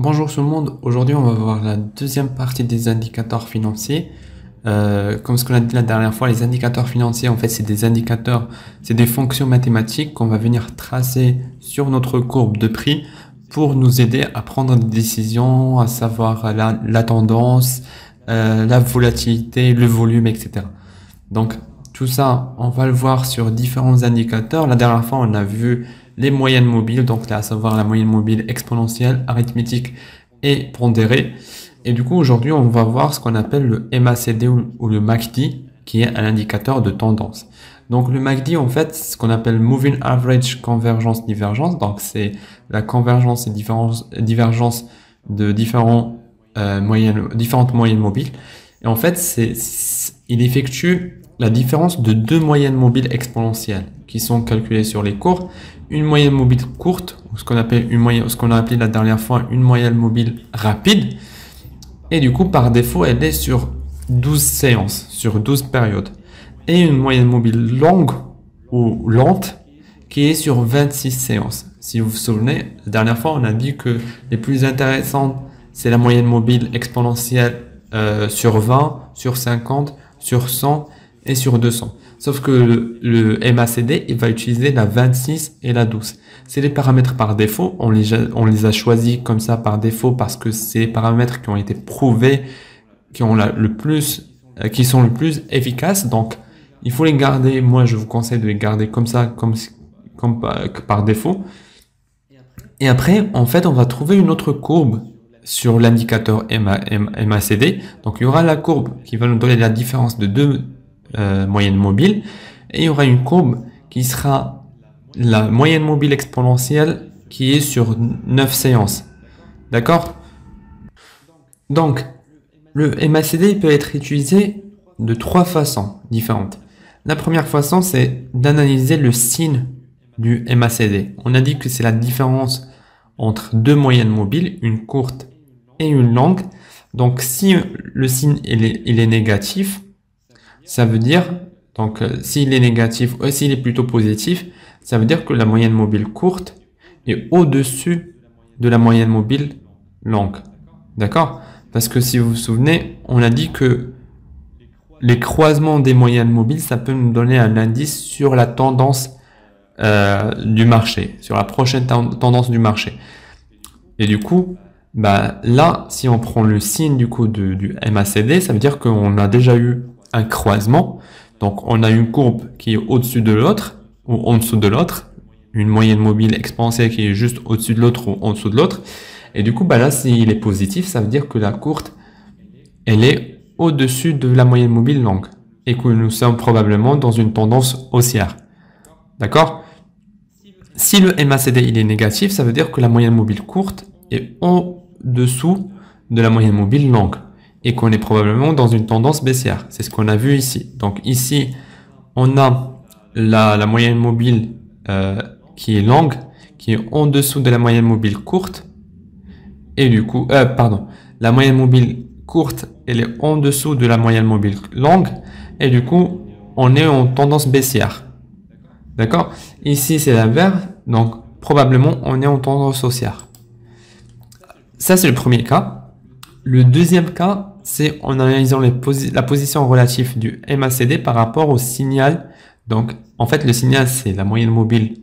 Bonjour tout le monde, aujourd'hui on va voir la deuxième partie des indicateurs financiers. Comme ce qu'on a dit la dernière fois, les indicateurs financiers en fait c'est des indicateurs, c'est des fonctions mathématiques qu'on va venir tracer sur notre courbe de prix pour nous aider à prendre des décisions, à savoir la tendance, la volatilité, le volume, etc. Donc tout ça on va le voir sur différents indicateurs. La dernière fois on a vu les moyennes mobiles, donc là, à savoir la moyenne mobile exponentielle, arithmétique et pondérée. Et du coup, aujourd'hui, on va voir ce qu'on appelle le MACD ou le MACD, qui est un indicateur de tendance. Donc le MACD, en fait, c'est ce qu'on appelle Moving Average Convergence Divergence. Donc c'est la convergence et divergence de différentes moyennes mobiles. Et en fait, il effectue la différence de deux moyennes mobiles exponentielles qui sont calculées sur les courbes. Une moyenne mobile courte, ce qu'on appelle ce qu'on a appelé la dernière fois une moyenne mobile rapide. Et du coup, par défaut, elle est sur 12 séances, sur 12 périodes. Et une moyenne mobile longue ou lente qui est sur 26 séances. Si vous vous souvenez, la dernière fois, on a dit que les plus intéressantes, c'est la moyenne mobile exponentielle sur 20, sur 50, sur 100 et sur 200. Sauf que le MACD, il va utiliser la 26 et la 12. C'est les paramètres par défaut. On les a choisis comme ça par défaut parce que c'est les paramètres qui ont été prouvés, qui sont le plus efficaces. Donc, il faut les garder. Moi, je vous conseille de les garder comme ça, comme par défaut. Et après, en fait, on va trouver une autre courbe sur l'indicateur MACD. Donc, il y aura la courbe qui va nous donner la différence de deux moyenne mobile, et il y aura une courbe qui sera la moyenne mobile exponentielle qui est sur 9 séances. D'accord? Donc, le MACD peut être utilisé de trois façons différentes. La première façon, c'est d'analyser le signe du MACD. On a dit que c'est la différence entre deux moyennes mobiles, une courte et une longue. Donc, si le signe il est négatif, ça veut dire, donc s'il est négatif, s'il est plutôt positif, ça veut dire que la moyenne mobile courte est au-dessus de la moyenne mobile longue. D'accord? Parce que si vous vous souvenez, on a dit que les croisements des moyennes mobiles, ça peut nous donner un indice sur la tendance du marché, sur la prochaine tendance du marché. Et du coup, bah, là, si on prend le signe du coup du MACD, ça veut dire qu'on a déjà eu un croisement. Donc, on a une courbe qui est au-dessus de l'autre ou en dessous de l'autre, une moyenne mobile exponentielle qui est juste au-dessus de l'autre ou en dessous de l'autre. Et du coup, bah là, s'il est positif, ça veut dire que la courte, elle est au-dessus de la moyenne mobile longue et que nous sommes probablement dans une tendance haussière. D'accord? Si le MACD il est négatif, ça veut dire que la moyenne mobile courte est en-dessous de la moyenne mobile longue et qu'on est probablement dans une tendance baissière. C'est ce qu'on a vu ici. Donc ici, on a la moyenne mobile qui est longue, qui est en dessous de la moyenne mobile courte. Et du coup, la moyenne mobile courte, elle est en dessous de la moyenne mobile longue. Et du coup, on est en tendance baissière. D'accord? Ici, c'est l'inverse. Donc, probablement, on est en tendance haussière. Ça, c'est le premier cas. Le deuxième cas, c'est en analysant la position relative du MACD par rapport au signal. Donc, en fait, le signal, c'est la moyenne mobile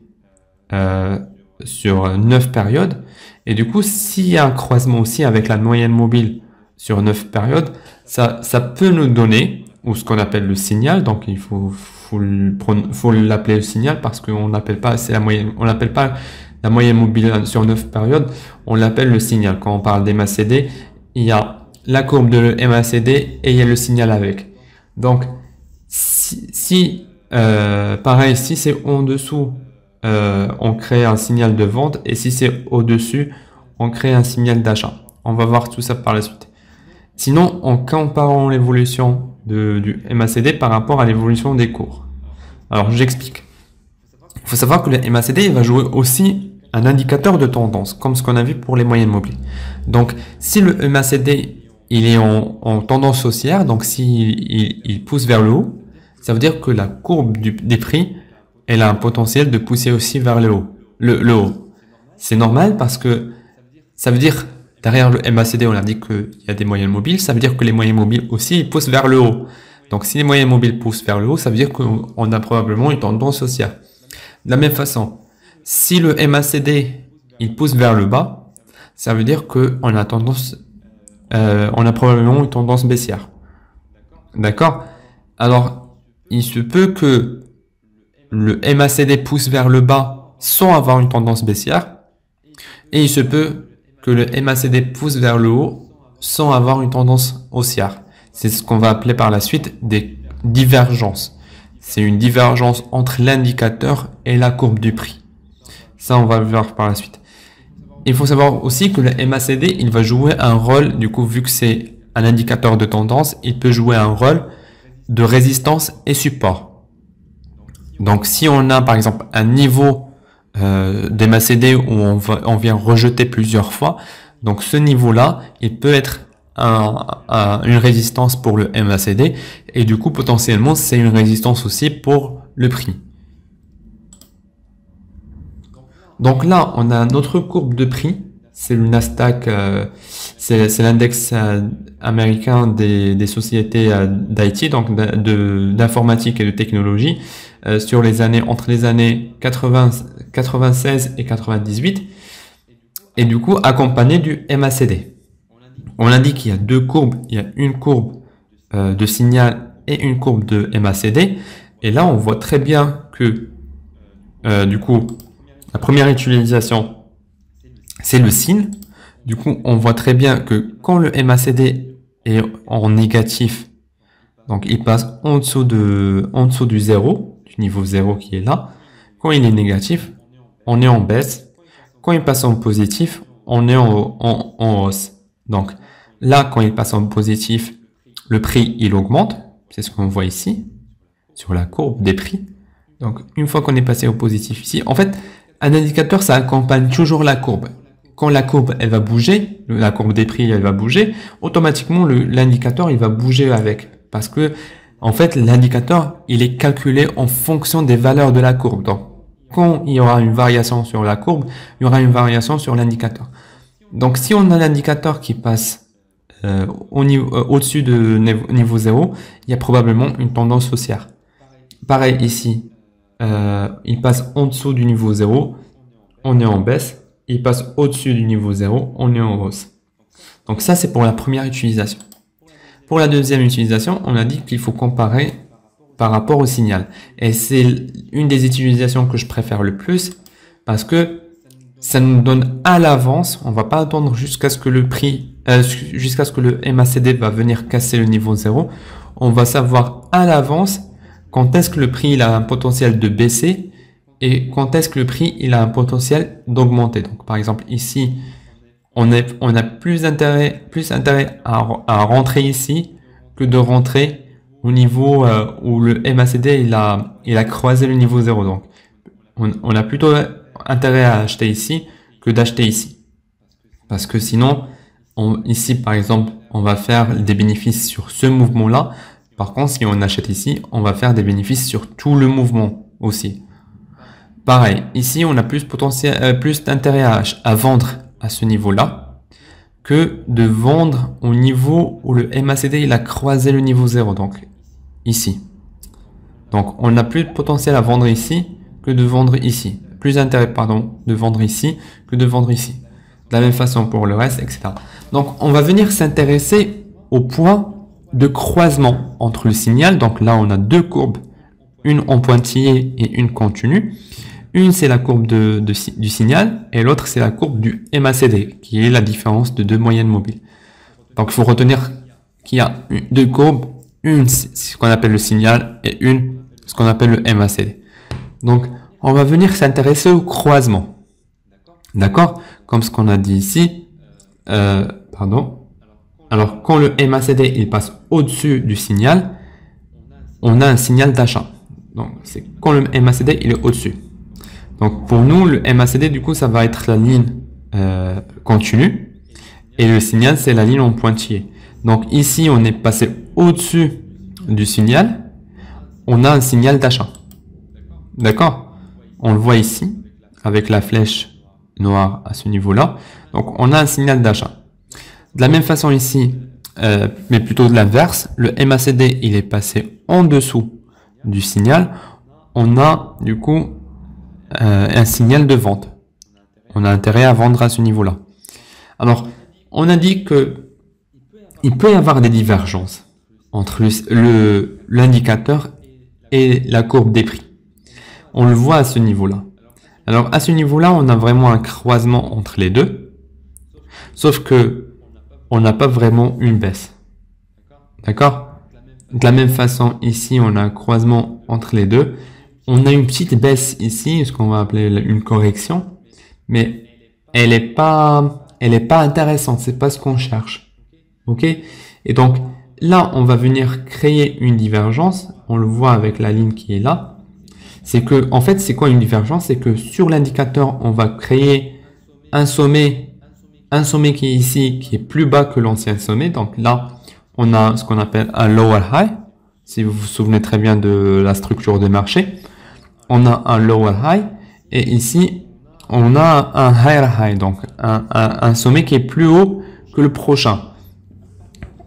sur 9 périodes. Et du coup, s'il y a un croisement aussi avec la moyenne mobile sur 9 périodes, ça peut nous donner, ou ce qu'on appelle le signal. Donc, il faut l'appeler le signal parce qu'on n'appelle pas, on n'appelle pas la moyenne mobile sur 9 périodes, on l'appelle le signal. Quand on parle d'MACD, il y a la courbe de MACD et il y a le signal avec. Donc, pareil, si c'est en dessous, on crée un signal de vente, et si c'est au-dessus, on crée un signal d'achat. On va voir tout ça par la suite. Sinon, en comparant l'évolution du MACD par rapport à l'évolution des cours. Alors, j'explique. Il faut savoir que le MACD il va jouer aussi un indicateur de tendance, comme ce qu'on a vu pour les moyennes mobiles. Donc, si le MACD il est en tendance haussière, donc s'il pousse vers le haut, ça veut dire que la courbe des prix, elle a un potentiel de pousser aussi vers le haut. C'est normal parce que ça veut dire derrière le MACD, on a dit qu'il y a des moyennes mobiles, ça veut dire que les moyennes mobiles aussi, ils poussent vers le haut. Donc, si les moyennes mobiles poussent vers le haut, ça veut dire qu'on a probablement une tendance haussière. De la même façon, si le MACD, il pousse vers le bas, ça veut dire qu'on a on a probablement une tendance baissière. D'accord? Alors, il se peut que le MACD pousse vers le bas sans avoir une tendance baissière, et il se peut que le MACD pousse vers le haut sans avoir une tendance haussière. C'est ce qu'on va appeler par la suite des divergences. C'est une divergence entre l'indicateur et la courbe du prix. Ça, on va le voir par la suite. Il faut savoir aussi que le MACD, il va jouer un rôle, du coup, vu que c'est un indicateur de tendance, il peut jouer un rôle de résistance et support. Donc, si on a, par exemple, un niveau d'MACD où on vient rejeter plusieurs fois, donc ce niveau-là, il peut être une résistance pour le MACD et du coup potentiellement c'est une résistance aussi pour le prix. Donc là on a notre courbe de prix, c'est le Nasdaq, c'est l'index américain des sociétés d'IT, donc d'informatique et de technologie, sur les années entre les années 96 et 98, et du coup accompagné du MACD. On a dit qu'il y a deux courbes, il y a une courbe de signal et une courbe de MACD. Et là, on voit très bien que, du coup, la première utilisation, c'est le signe. Du coup, on voit très bien que quand le MACD est en négatif, donc il passe en dessous du zéro, du niveau 0 qui est là. Quand il est négatif, on est en baisse. Quand il passe en positif, on est en hausse. Donc là, quand il passe en positif, le prix, il augmente. C'est ce qu'on voit ici, sur la courbe des prix. Donc, une fois qu'on est passé au positif ici, en fait, un indicateur, ça accompagne toujours la courbe. Quand la courbe, elle va bouger, la courbe des prix, elle va bouger, automatiquement, l'indicateur, il va bouger avec. Parce que, en fait, l'indicateur, il est calculé en fonction des valeurs de la courbe. Donc, quand il y aura une variation sur la courbe, il y aura une variation sur l'indicateur. Donc, si on a l'indicateur qui passe au-dessus de niveau 0, il y a probablement une tendance haussière. Pareil ici, il passe en dessous du niveau 0, on est en baisse. Il passe au-dessus du niveau 0, on est en hausse. Donc ça, c'est pour la première utilisation. Pour la deuxième utilisation, on a dit qu'il faut comparer par rapport au signal. Et c'est une des utilisations que je préfère le plus parce que ça nous donne à l'avance, on va pas attendre jusqu'à ce que le prix, jusqu'à ce que le MACD va venir casser le niveau 0. On va savoir à l'avance quand est-ce que le prix il a un potentiel de baisser et quand est-ce que le prix il a un potentiel d'augmenter. Donc par exemple ici, on a plus intérêt à rentrer ici que de rentrer au niveau où le MACD il a croisé le niveau 0. Donc on a plutôt intérêt à acheter ici que d'acheter ici. Parce que sinon, ici par exemple, on va faire des bénéfices sur ce mouvement-là. Par contre, si on achète ici, on va faire des bénéfices sur tout le mouvement aussi. Pareil, ici on a plus d'intérêt à vendre à ce niveau-là que de vendre au niveau où le MACD il a croisé le niveau 0, donc ici. Donc on a plus de potentiel à vendre ici que de vendre ici. Plus d'intérêt, pardon, de vendre ici que de vendre ici. De la même façon pour le reste, etc. Donc, on va venir s'intéresser au point de croisement entre le signal. Donc là, on a deux courbes, une en pointillé et une continue. Une, c'est la courbe du signal et l'autre, c'est la courbe du MACD, qui est la différence de deux moyennes mobiles. Donc, il faut retenir qu'il y a deux courbes, une, c'est ce qu'on appelle le signal et une, ce qu'on appelle le MACD. Donc, on va venir s'intéresser au croisement. D'accord? Comme ce qu'on a dit ici. Alors, quand le MACD il passe au-dessus du signal, on a un signal d'achat. Donc, c'est quand le MACD il est au-dessus. Donc, pour nous, le MACD, du coup, ça va être la ligne continue. Et le signal, c'est la ligne en pointillé. Donc, ici, on est passé au-dessus du signal. On a un signal d'achat. D'accord? On le voit ici, avec la flèche noire à ce niveau-là. Donc, on a un signal d'achat. De la même façon ici, mais plutôt de l'inverse, le MACD, il est passé en dessous du signal. On a du coup un signal de vente. On a intérêt à vendre à ce niveau-là. Alors, on a dit que il peut y avoir des divergences entre l'indicateur et la courbe des prix. On le voit à ce niveau-là. Alors, à ce niveau-là, on a vraiment un croisement entre les deux. Sauf que on n'a pas vraiment une baisse. D'accord? De la même façon, ici, on a un croisement entre les deux. On a une petite baisse ici, ce qu'on va appeler une correction. Mais elle n'est pas intéressante. C'est pas ce qu'on cherche. OK? Et donc, là, on va venir créer une divergence. On le voit avec la ligne qui est là. C'est que, en fait, c'est quoi une divergence? C'est que sur l'indicateur, on va créer un sommet qui est ici, qui est plus bas que l'ancien sommet. Donc là, on a ce qu'on appelle un lower high. Si vous vous souvenez très bien de la structure des marchés, on a un lower high. Et ici, on a un higher high, donc un sommet qui est plus haut que le prochain.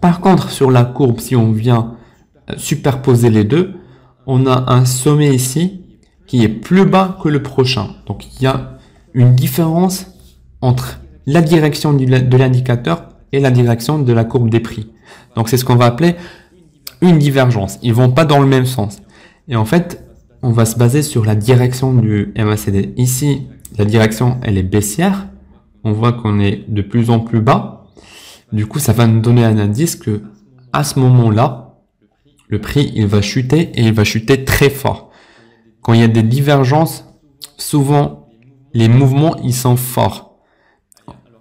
Par contre, sur la courbe, si on vient superposer les deux, on a un sommet ici qui est plus bas que le prochain. Donc, il y a une différence entre la direction de l'indicateur et la direction de la courbe des prix. Donc, c'est ce qu'on va appeler une divergence. Ils vont pas dans le même sens. Et en fait, on va se baser sur la direction du MACD. Ici, la direction, elle est baissière. On voit qu'on est de plus en plus bas. Du coup, ça va nous donner un indice que à ce moment-là, le prix, il va chuter et il va chuter très fort. Quand il y a des divergences, souvent, les mouvements, ils sont forts.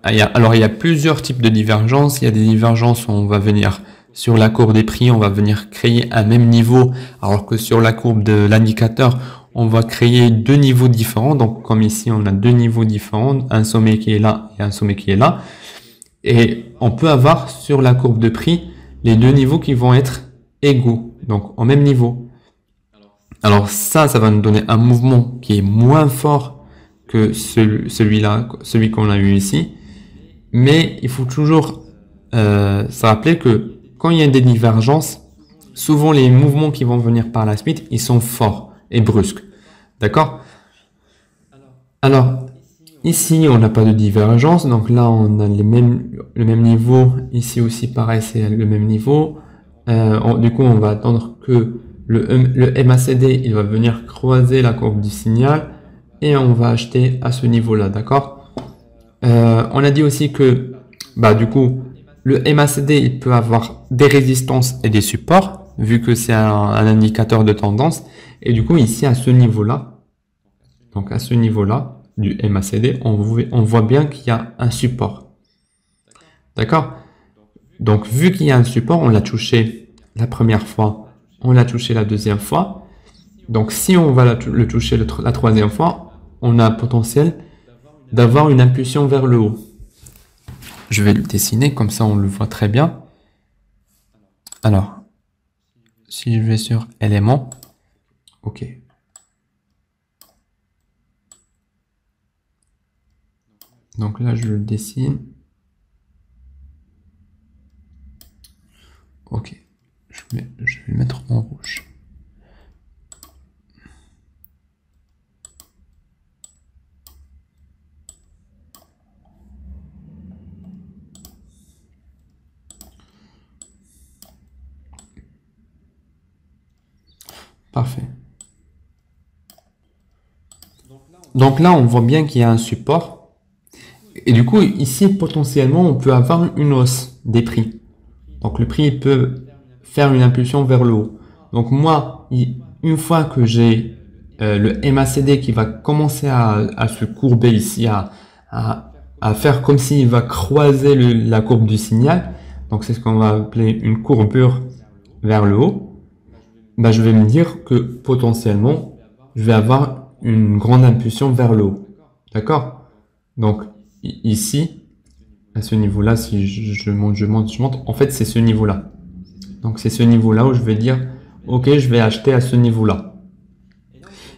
Alors, il y a plusieurs types de divergences. Il y a des divergences où on va venir sur la courbe des prix, on va venir créer un même niveau, alors que sur la courbe de l'indicateur, on va créer deux niveaux différents. Donc, comme ici, on a deux niveaux différents, un sommet qui est là et un sommet qui est là. Et on peut avoir sur la courbe de prix les deux niveaux qui vont être égaux, donc en même niveau. Alors ça va nous donner un mouvement qui est moins fort que celui qu'on a eu ici. Mais il faut toujours se rappeler que quand il y a des divergences, souvent les mouvements qui vont venir par la suite, ils sont forts et brusques. D'accord? Alors, ici, on n'a pas de divergence. Donc là, on a le même niveau. Ici aussi, pareil, c'est le même niveau. Du coup, on va attendre que le MACD, il va venir croiser la courbe du signal et on va acheter à ce niveau-là. D'accord? On a dit aussi que, du coup, le MACD, il peut avoir des résistances et des supports, vu que c'est un indicateur de tendance. Et du coup, ici, à ce niveau-là, donc à ce niveau-là du MACD, on voit bien qu'il y a un support. D'accord? Donc, vu qu'il y a un support, on l'a touché la première fois, on l'a touché la deuxième fois. Donc, si on va le toucher la troisième fois, on a un potentiel d'avoir une impulsion vers le haut. Je vais le dessiner, comme ça on le voit très bien. Alors, si je vais sur éléments, ok. Donc là, je le dessine. Ok, je vais le mettre en rouge. Parfait. Donc là, on voit bien qu'il y a un support. Et du coup, ici, potentiellement, on peut avoir une hausse des prix. Donc le prix peut faire une impulsion vers le haut. Donc moi, une fois que j'ai le MACD qui va commencer à se courber ici, à faire comme s'il va croiser la courbe du signal, donc c'est ce qu'on va appeler une courbure vers le haut, je vais me dire que potentiellement, je vais avoir une grande impulsion vers le haut. D'accord? Donc ici, à ce niveau-là, si je monte, en fait, c'est ce niveau-là. Donc, c'est ce niveau-là où je vais dire, OK, je vais acheter à ce niveau-là.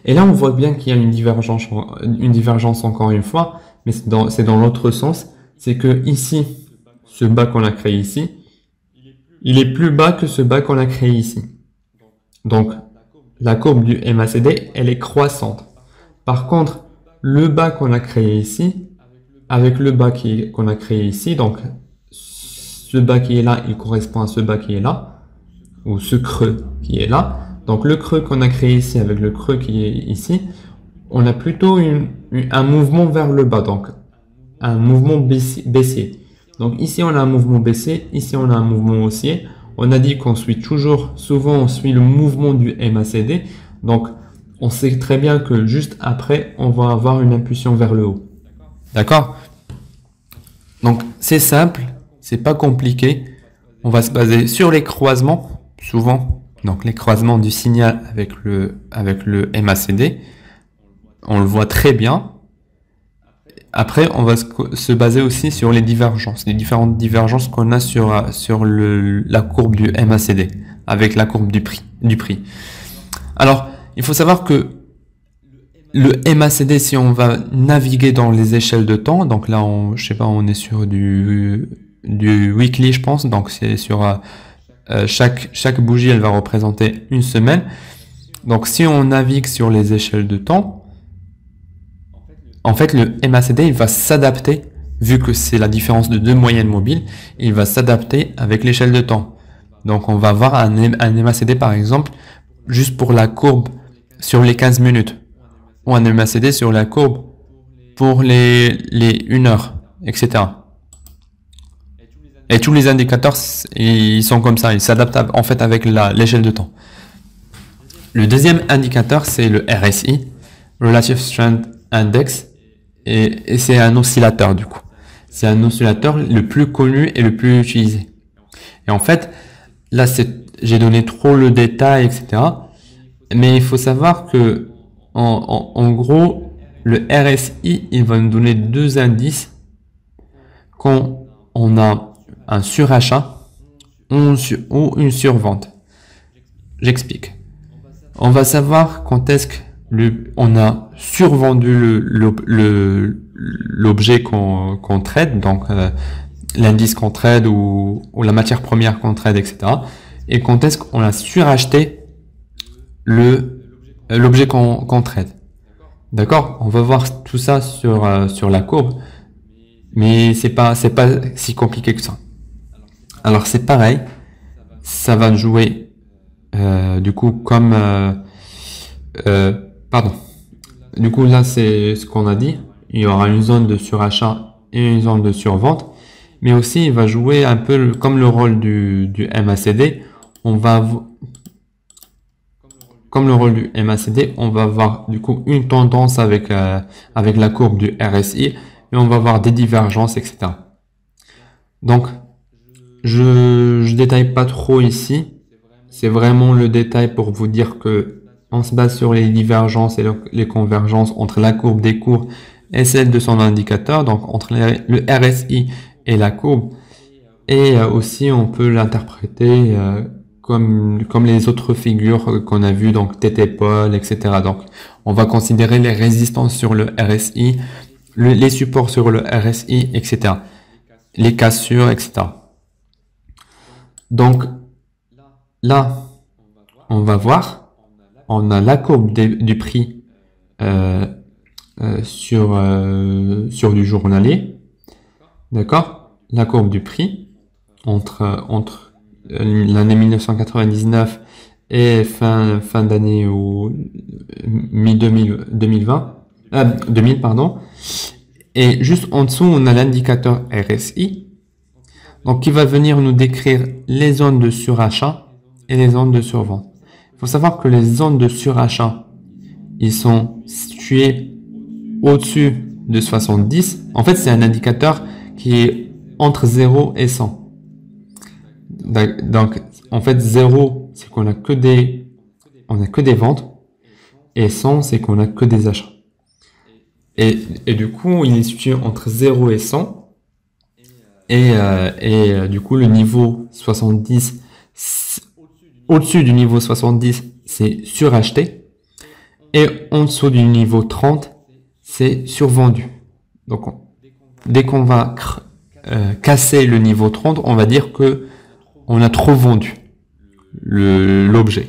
Et là, on voit bien qu'il y a une divergence encore une fois, mais c'est dans l'autre sens. C'est que ici, ce bas qu'on a créé ici, il est plus bas que ce bas qu'on a créé ici. Donc, la courbe du MACD, elle est croissante. Par contre, le bas qu'on a créé ici, avec le bas qu'on a créé ici, donc ce bas qui est là, il correspond à ce bas qui est là, ou ce creux qui est là. Donc le creux qu'on a créé ici avec le creux qui est ici, on a plutôt un mouvement vers le bas, donc un mouvement baissier. Donc ici on a un mouvement baissier, ici on a un mouvement haussier. On a dit qu'on suit toujours, souvent on suit le mouvement du MACD. Donc on sait très bien que juste après, on va avoir une impulsion vers le haut. D'accord? Donc c'est simple, c'est pas compliqué. On va se baser sur les croisements, souvent. Donc les croisements du signal avec le MACD. On le voit très bien. Après, on va se baser aussi sur les divergences, les différentes divergences qu'on a sur la courbe du MACD, avec la courbe du prix. Alors, il faut savoir que le MACD, si on va naviguer dans les échelles de temps, donc là, je sais pas, on est sur du weekly, je pense, donc c'est sur chaque bougie, elle va représenter une semaine. Donc, si on navigue sur les échelles de temps, en fait, le MACD, il va s'adapter, vu que c'est la différence de deux moyennes mobiles, il va s'adapter avec l'échelle de temps. Donc, on va avoir un MACD, par exemple, juste pour la courbe sur les 15 minutes, ou un MACD sur la courbe pour les 1 heure, etc. Et tous les indicateurs, ils sont comme ça, ils s'adaptent en fait avec l'échelle de temps. Le deuxième indicateur, c'est le RSI, Relative Strength Index, et c'est un oscillateur du coup. C'est un oscillateur le plus connu et le plus utilisé. Et en fait, là, j'ai donné trop le détail, etc. Mais il faut savoir que, en gros, le RSI, il va nous donner deux indices quand on a un surachat ou une survente. J'explique. On va savoir quand est-ce que on a survendu l'objet qu'on trade, donc l'indice qu'on trade ou la matière première qu'on trade, etc. Et quand est-ce qu'on a suracheté l'objet qu'on trade. D'accord? On va voir tout ça sur la courbe, mais c'est pas si compliqué que ça. Alors c'est pareil, ça va jouer du coup comme pardon. Du coup, là, c'est ce qu'on a dit. Il y aura une zone de surachat et une zone de survente. Mais aussi, il va jouer un peu comme le rôle du MACD. Comme le rôle du MACD, on va avoir du coup une tendance avec la courbe du RSI. Et on va avoir des divergences, etc. Donc, je détaille pas trop ici. C'est vraiment le détail pour vous dire que on se base sur les divergences et les convergences entre la courbe des cours et celle de son indicateur, donc entre le RSI et la courbe. Et aussi, on peut l'interpréter comme les autres figures qu'on a vues, donc TT-Pol, etc. Donc, on va considérer les résistances sur le RSI, les supports sur le RSI, etc. Les cassures, etc. Donc, là, on va voir. On a la courbe du prix sur du journalier, d'accord? La courbe du prix entre l'année 1999 et fin d'année ou mi-2020, 2000 pardon. Et juste en dessous, on a l'indicateur RSI, donc qui va venir nous décrire les zones de surachat et les zones de survente. Il faut savoir que les zones de surachat, ils sont situés au-dessus de 70. En fait, c'est un indicateur qui est entre 0 et 100. Donc, en fait, 0, c'est qu'on a que des ventes. Et 100, c'est qu'on a que des achats. Et du coup, il est situé entre 0 et 100. Et du coup, le niveau 70, au-dessus du niveau 70, c'est suracheté. Et en dessous du niveau 30, c'est survendu. Donc, dès qu'on va casser le niveau 30, on va dire que on a trop vendu l'objet.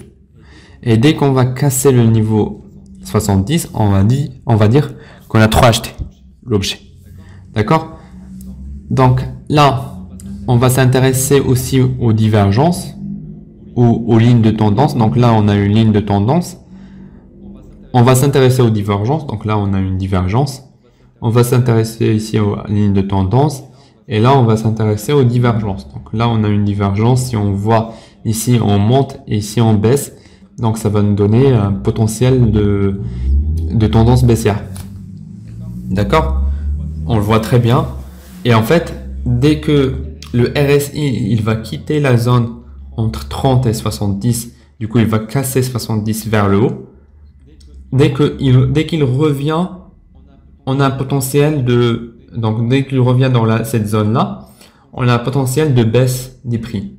Et dès qu'on va casser le niveau 70, on va dire qu'on a trop acheté l'objet. D'accord? Donc là, on va s'intéresser aussi aux divergences ou aux lignes de tendance. Donc là, on a une ligne de tendance. On va s'intéresser aux divergences. Donc là, on a une divergence. On va s'intéresser ici aux lignes de tendance. Et là, on va s'intéresser aux divergences. Donc là, on a une divergence. Si on voit ici, on monte et ici, on baisse. Donc ça va nous donner un potentiel de tendance baissière. D'accord? On le voit très bien. Et en fait, dès que le RSI, il va quitter la zone entre 30 et 70, du coup, il va casser 70 vers le haut. Dès qu'il revient, on a un potentiel donc dès qu'il revient dans cette zone-là, on a un potentiel de baisse des prix.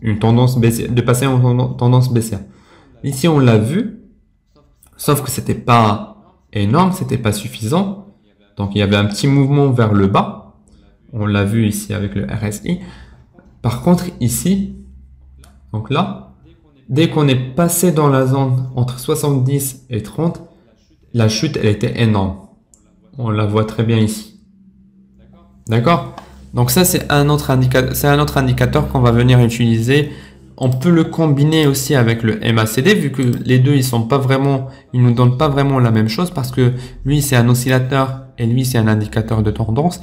Une tendance baissière, de passer en tendance baissière. Ici, on l'a vu, sauf que c'était pas énorme, c'était pas suffisant. Donc, il y avait un petit mouvement vers le bas. On l'a vu ici avec le RSI. Par contre, ici, donc là, dès qu'on est passé dans la zone entre 70 et 30, la chute, elle était énorme. On la voit très bien ici. D'accord? Donc ça, c'est un autre indicateur qu'on va venir utiliser. On peut le combiner aussi avec le MACD, vu que les deux, ils nous donnent pas vraiment la même chose, parce que lui, c'est un oscillateur et lui, c'est un indicateur de tendance.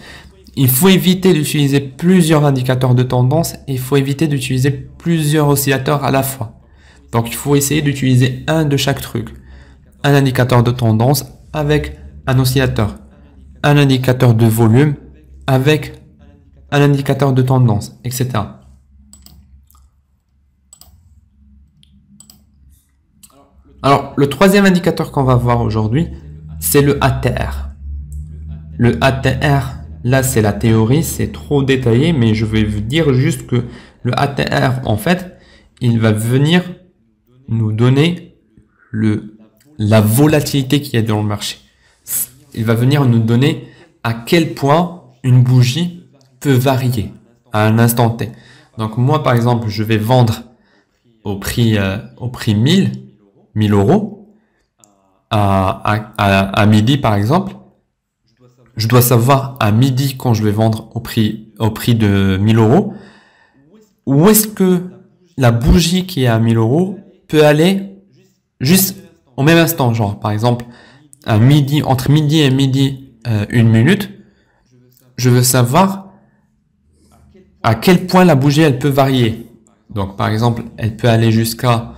Il faut éviter d'utiliser plusieurs indicateurs de tendance et il faut éviter d'utiliser plusieurs oscillateurs à la fois. Donc, il faut essayer d'utiliser un de chaque truc. Un indicateur de tendance avec un oscillateur. Un indicateur de volume avec un indicateur de tendance, etc. Alors, le troisième indicateur qu'on va voir aujourd'hui, c'est le ATR. Le ATR, là, c'est la théorie, c'est trop détaillé, mais je vais vous dire juste que le ATR, en fait, il va venir nous donner la volatilité qu'il y a dans le marché. Il va venir nous donner à quel point une bougie peut varier à un instant T. Donc moi, par exemple, je vais vendre au prix 1000 euros à midi, par exemple. Je dois savoir à midi, quand je vais vendre au prix de 1000 euros, où est-ce que la bougie qui est à 1000 euros peut aller juste au même instant. Genre, par exemple, entre midi et midi, 1 minute, je veux savoir à quel point la bougie, elle peut varier. Donc, par exemple, elle peut aller jusqu'à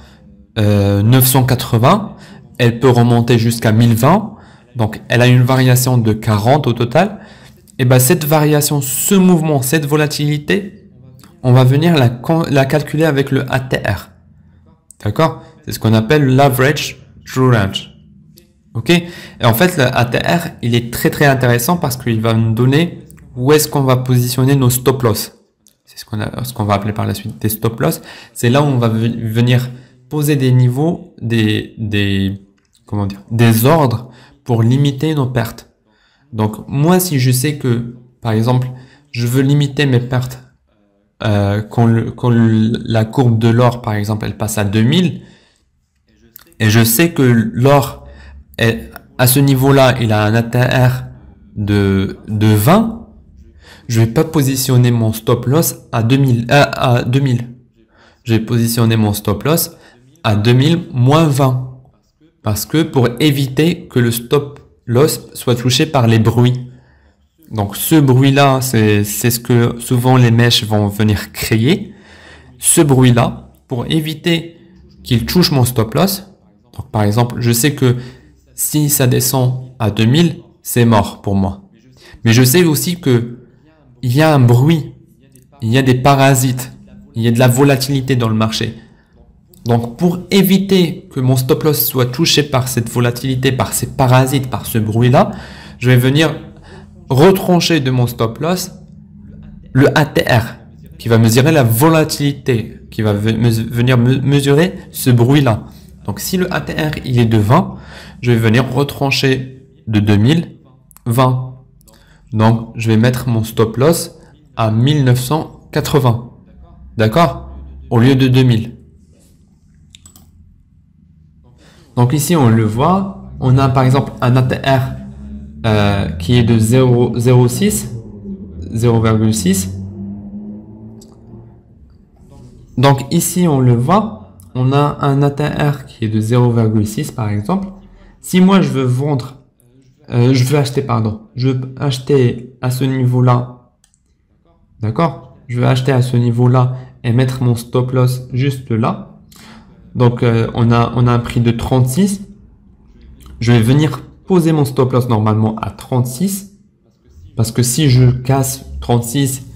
980, elle peut remonter jusqu'à 1020, donc elle a une variation de 40 au total. Et ben cette variation, ce mouvement, cette volatilité, on va venir la calculer avec le ATR. D'accord? C'est ce qu'on appelle l'average true range. Ok? Et en fait, le ATR, il est très très intéressant parce qu'il va nous donner où est-ce qu'on va positionner nos stop loss. C'est ce qu'on va appeler par la suite des stop loss. C'est là où on va venir poser des niveaux, des ordres pour limiter nos pertes. Donc, moi, si je sais que, par exemple, je veux limiter mes pertes quand la courbe de l'or, par exemple, elle passe à 2000, et je sais que l'or, à ce niveau-là, il a un ATR de 20, je vais pas positionner mon stop loss à 2000. Je vais positionner mon stop loss à 2000 moins 20. Parce que pour éviter que le stop loss soit touché par les bruits. Donc ce bruit-là, c'est ce que souvent les mèches vont venir créer. Ce bruit-là, pour éviter qu'il touche mon stop loss. Donc par exemple, je sais que si ça descend à 2000, c'est mort pour moi. Mais je sais aussi que il y a un bruit, il y a des parasites, il y a de la volatilité dans le marché. Donc, pour éviter que mon stop loss soit touché par cette volatilité, par ces parasites, par ce bruit-là, je vais venir retrancher de mon stop loss le ATR, qui va mesurer la volatilité, qui va venir mesurer ce bruit-là. Donc, si le ATR, il est de 20, je vais venir retrancher de 2000, 20. Donc, je vais mettre mon stop loss à 1980. D'accord? Au lieu de 2000. Donc ici, on le voit. On a par exemple un ATR qui est de 0,6. Donc ici, on le voit. On a un ATR qui est de 0,6 par exemple. Si moi, je veux vendre, je veux acheter à ce niveau-là. D'accord? Je veux acheter à ce niveau-là et mettre mon stop loss juste là. Donc, on a un prix de 36. Je vais venir poser mon stop loss normalement à 36. Parce que si je casse 36,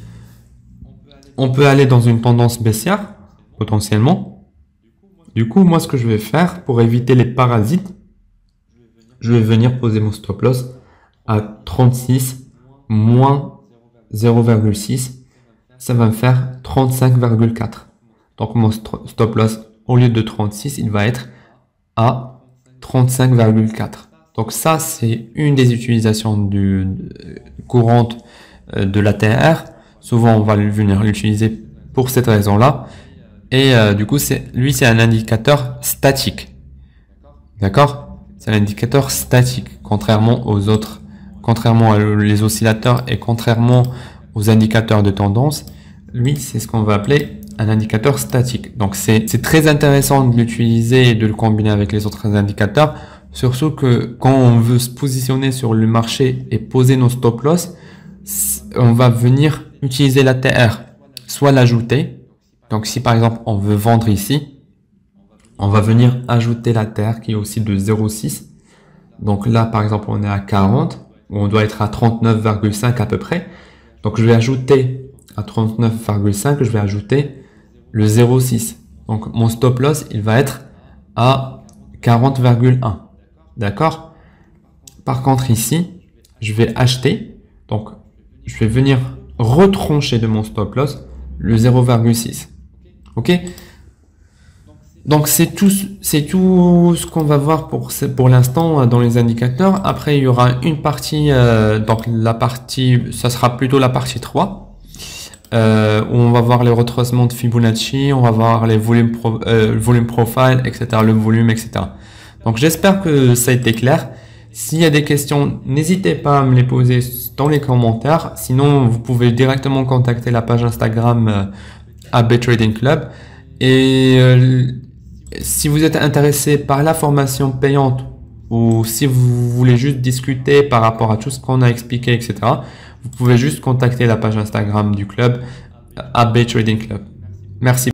on peut aller dans une tendance baissière, potentiellement. Du coup, moi, ce que je vais faire pour éviter les parasites, je vais venir poser mon stop loss à 36 moins 0,6. Ça va me faire 35,4. Donc, mon stop loss, au lieu de 36, il va être à 35,4. Donc ça, c'est une des utilisations courantes de l'ATR. Souvent, on va venir l'utiliser pour cette raison-là. Et du coup, lui, c'est un indicateur statique. D'accord? C'est un indicateur statique, contrairement aux autres, contrairement à les oscillateurs et contrairement aux indicateurs de tendance. Lui, c'est ce qu'on va appeler un indicateur statique. Donc, c'est très intéressant de l'utiliser et de le combiner avec les autres indicateurs. Surtout que quand on veut se positionner sur le marché et poser nos stop loss, on va venir utiliser l'ATR, soit l'ajouter. Donc si par exemple on veut vendre ici, on va venir ajouter l'ATR qui est aussi de 0,6. Donc là par exemple on est à 40, on doit être à 39,5 à peu près. Donc je vais ajouter à 39,5, je vais ajouter le 0,6. Donc mon stop loss il va être à 40,1. D'accord? Par contre, ici, je vais acheter. Donc, je vais venir retrancher de mon stop loss le 0,6. OK? Donc, c'est tout ce qu'on va voir pour l'instant dans les indicateurs. Après, il y aura une partie, ça sera plutôt la partie 3, où on va voir les retracements de Fibonacci, on va voir les volume profile, etc., le volume, etc. Donc j'espère que ça a été clair. S'il y a des questions, n'hésitez pas à me les poser dans les commentaires. Sinon, vous pouvez directement contacter la page Instagram AB Trading Club. Et si vous êtes intéressé par la formation payante ou si vous voulez juste discuter par rapport à tout ce qu'on a expliqué, etc., vous pouvez juste contacter la page Instagram du club AB Trading Club. Merci.